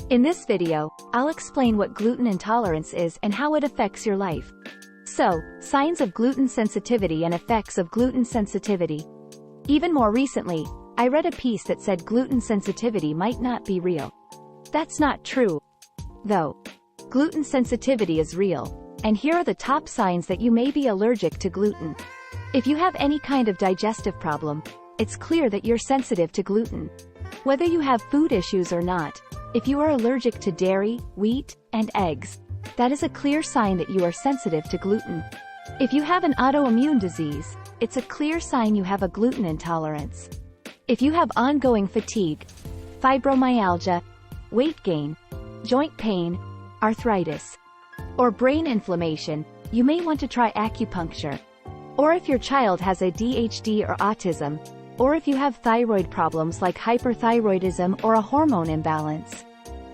In this video, I'll explain what gluten intolerance is and how it affects your life. So, signs of gluten sensitivity and effects of gluten sensitivity. Even more recently, I read a piece that said gluten sensitivity might not be real. That's not true, though. Gluten sensitivity is real, and here are the top signs that you may be allergic to gluten. If you have any kind of digestive problem, it's clear that you're sensitive to gluten. Whether you have food issues or not, if you are allergic to dairy, wheat, and eggs, that is a clear sign that you are sensitive to gluten. If you have an autoimmune disease, it's a clear sign you have a gluten intolerance. If you have ongoing fatigue, fibromyalgia, weight gain, joint pain, arthritis, or brain inflammation, you may want to try acupuncture. Or if your child has ADHD or autism, or if you have thyroid problems like hyperthyroidism or a hormone imbalance.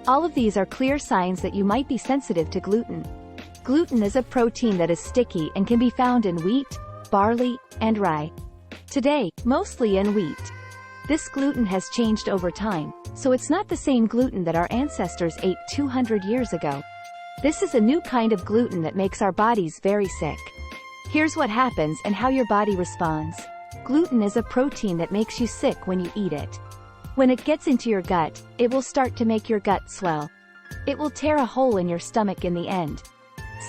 All of these are clear signs that you might be sensitive to gluten. Gluten is a protein that is sticky and can be found in wheat, barley, and rye. Today, mostly in wheat. This gluten has changed over time, so it's not the same gluten that our ancestors ate 200 years ago. This is a new kind of gluten that makes our bodies very sick. Here's what happens and how your body responds. Gluten is a protein that makes you sick when you eat it. When it gets into your gut, it will start to make your gut swell. It will tear a hole in your stomach in the end.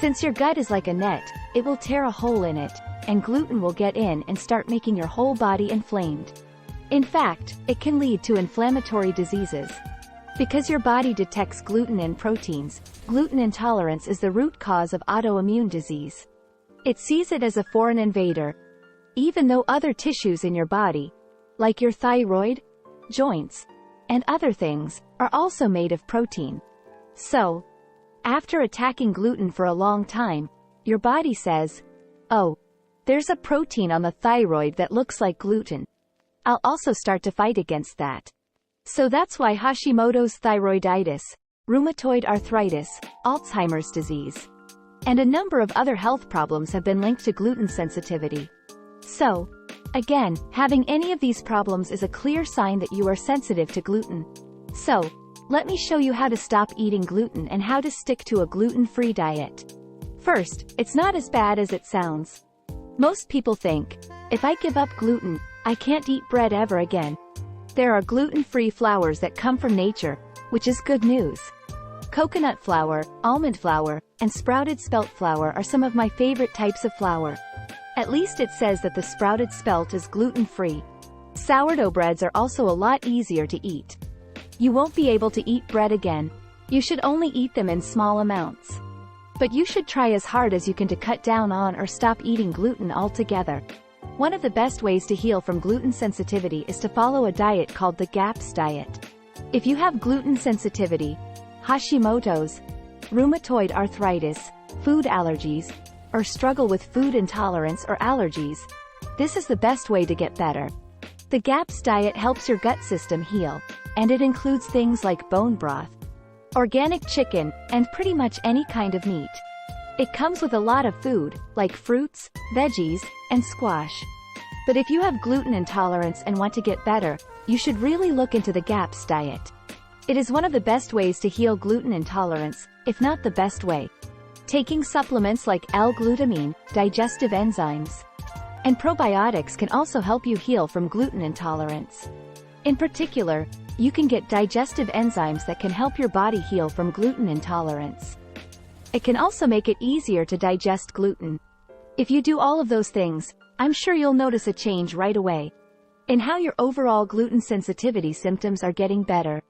Since your gut is like a net, it will tear a hole in it, and gluten will get in and start making your whole body inflamed. In fact, it can lead to inflammatory diseases. Because your body detects gluten in proteins, gluten intolerance is the root cause of autoimmune disease. It sees it as a foreign invader, even though other tissues in your body, like your thyroid, joints, and other things, are also made of protein. So, after attacking gluten for a long time, your body says, "Oh, there's a protein on the thyroid that looks like gluten. I'll also start to fight against that." So that's why Hashimoto's thyroiditis, rheumatoid arthritis, Alzheimer's disease, and a number of other health problems have been linked to gluten sensitivity. So, again, having any of these problems is a clear sign that you are sensitive to gluten. So, let me show you how to stop eating gluten and how to stick to a gluten-free diet. First, it's not as bad as it sounds. Most people think, if I give up gluten, I can't eat bread ever again. There are gluten-free flours that come from nature, which is good news. Coconut flour, almond flour, and sprouted spelt flour are some of my favorite types of flour. At least it says that the sprouted spelt is gluten-free. Sourdough breads are also a lot easier to eat. You won't be able to eat bread again. You should only eat them in small amounts. But you should try as hard as you can to cut down on or stop eating gluten altogether. One of the best ways to heal from gluten sensitivity is to follow a diet called the GAPS diet. If you have gluten sensitivity, Hashimoto's, rheumatoid arthritis, food allergies, or struggle with food intolerance or allergies, this is the best way to get better. The GAPS diet helps your gut system heal, and it includes things like bone broth, organic chicken, and pretty much any kind of meat. It comes with a lot of food, like fruits, veggies, and squash. But if you have gluten intolerance and want to get better, you should really look into the GAPS diet. It is one of the best ways to heal gluten intolerance, if not the best way. Taking supplements like L-glutamine, digestive enzymes, and probiotics can also help you heal from gluten intolerance. In particular, you can get digestive enzymes that can help your body heal from gluten intolerance. It can also make it easier to digest gluten. If you do all of those things, I'm sure you'll notice a change right away in how your overall gluten sensitivity symptoms are getting better.